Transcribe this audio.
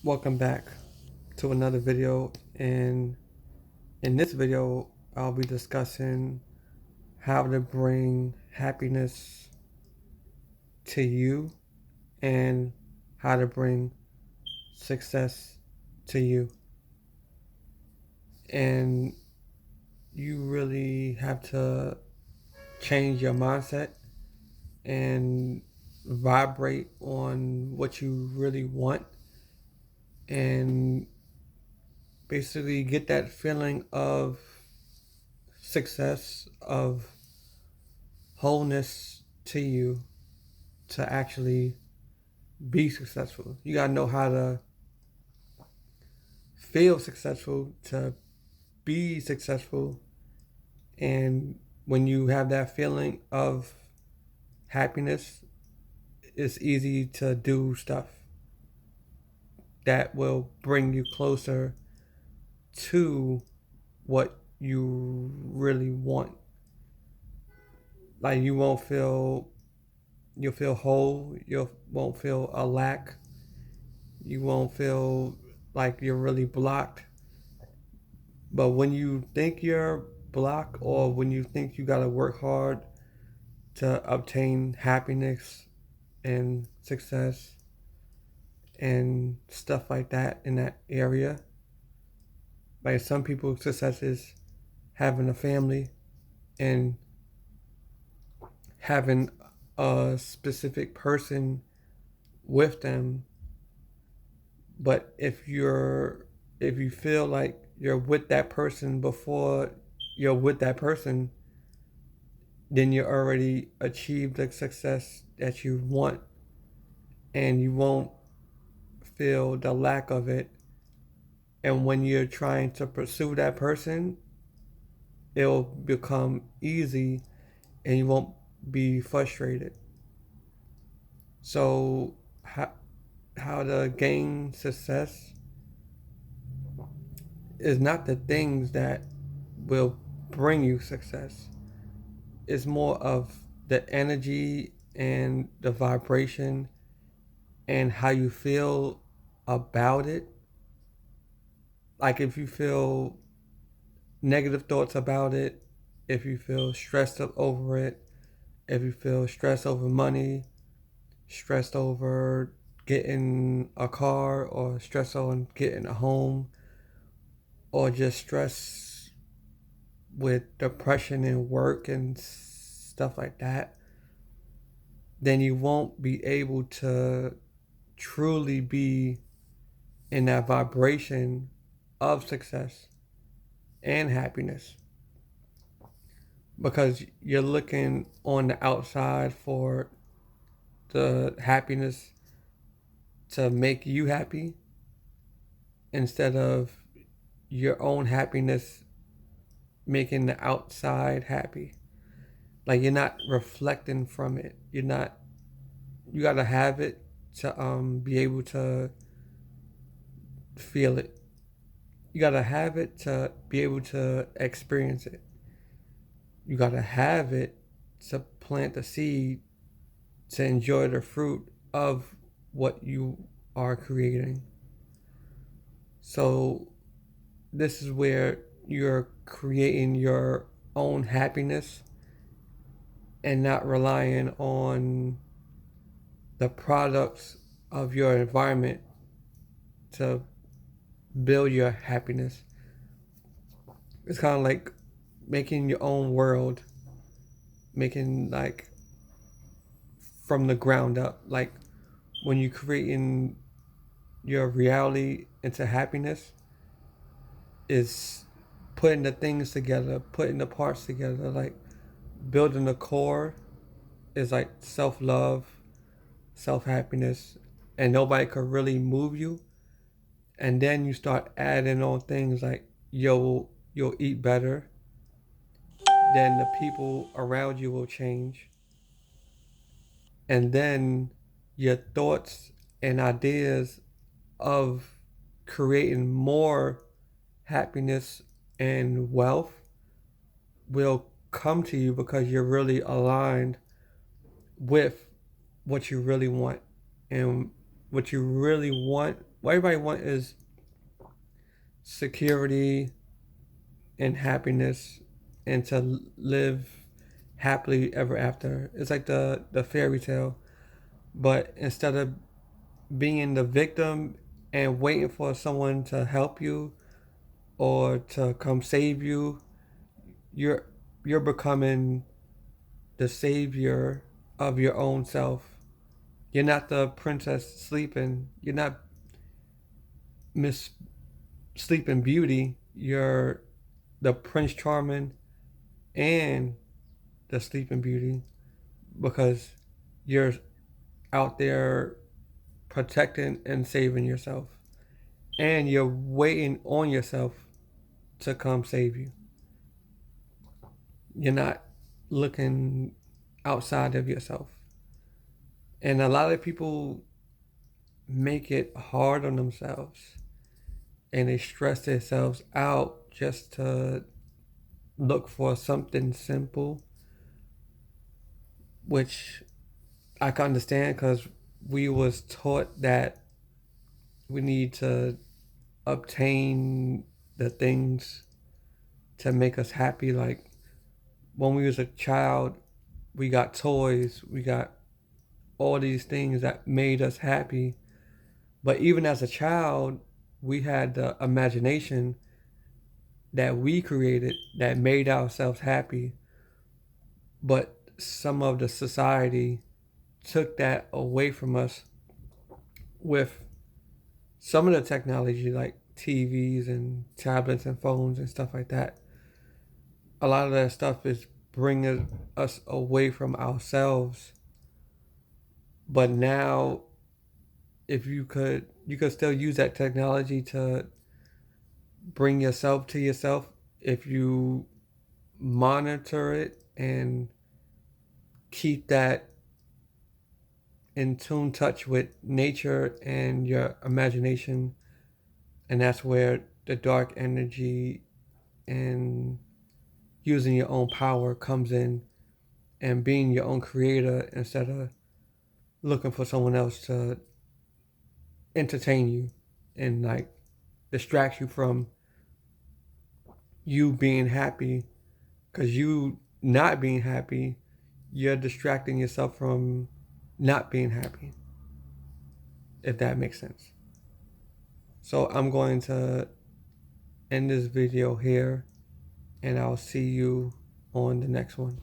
Welcome back to another video, and in this video I'll be discussing how to bring happiness to you and how to bring success to you. And you really have to change your mindset and vibrate on what you really want and basically get that feeling of success, of wholeness to you to actually be successful. You gotta know how to feel successful to be successful. And when you have that feeling of happiness, it's easy to do stuff that will bring you closer to what you really want. Like you'll feel whole, you won't feel a lack, you won't feel like you're really blocked. But when you think you're blocked or when you think you gotta work hard to obtain happiness and success and stuff like that in that area, like some people's success is having a family and having a specific person with them. But if you feel like you're with that person before you're with that person, then you already achieved the success that you want, and you won't feel the lack of it. And when you're trying to pursue that person, it'll become easy and you won't be frustrated. So how to gain success is not the things that will bring you success. It's more of the energy and the vibration and how you feel about it. Like if you feel negative thoughts about it, if you feel stressed up over it, if you feel stressed over money, stressed over getting a car, or stressed on getting a home, or just stress with depression and work and stuff like that, then you won't be able to truly be in that vibration of success and happiness because you're looking on the outside for the happiness to make you happy instead of your own happiness making the outside happy. Like you're not reflecting from it. You gotta have it to be able to feel it. You gotta have it to be able to experience it. You gotta have it to plant the seed to enjoy the fruit of what you are creating. So this is where you're creating your own happiness and not relying on the products of your environment to build your happiness. It's kind of like making your own world, making like from the ground up. Like when you're creating your reality into happiness, is putting the things together, putting the parts together, like building the core is like self love, self happiness, and nobody could really move you. And then you start adding on things like you'll eat better, then the people around you will change, and then your thoughts and ideas of creating more happiness and wealth will come to you because you're really aligned with what you really want. And what you really want what everybody want is security and happiness, and to live happily ever after. It's like the fairy tale, but instead of being the victim and waiting for someone to help you or to come save you, you're you're becoming the savior of your own self. You're not the princess sleeping. You're not Miss Sleeping Beauty. You're the Prince Charming and the Sleeping Beauty, because you're out there protecting and saving yourself. And you're waiting on yourself to come save you. You're not looking outside of yourself. And a lot of people make it hard on themselves, and they stress themselves out just to look for something simple, which I can understand because we was taught that we need to obtain the things to make us happy. Like when we was a child, we got toys, we got all these things that made us happy. But even as a child, we had the imagination that we created that made ourselves happy. But some of the society took that away from us with some of the technology, like TVs and tablets and phones and stuff like that. A lot of that stuff is bringing us away from ourselves. But now, if you could still use that technology to bring yourself to yourself if you monitor it and keep that in tune touch with nature and your imagination. And that's where the dark energy and using your own power comes in, and being your own creator instead of looking for someone else to entertain you and like distract you from you being happy. Because you not being happy, you're distracting yourself from not being happy, if that makes sense. So I'm going to end this video here, and I'll see you on the next one.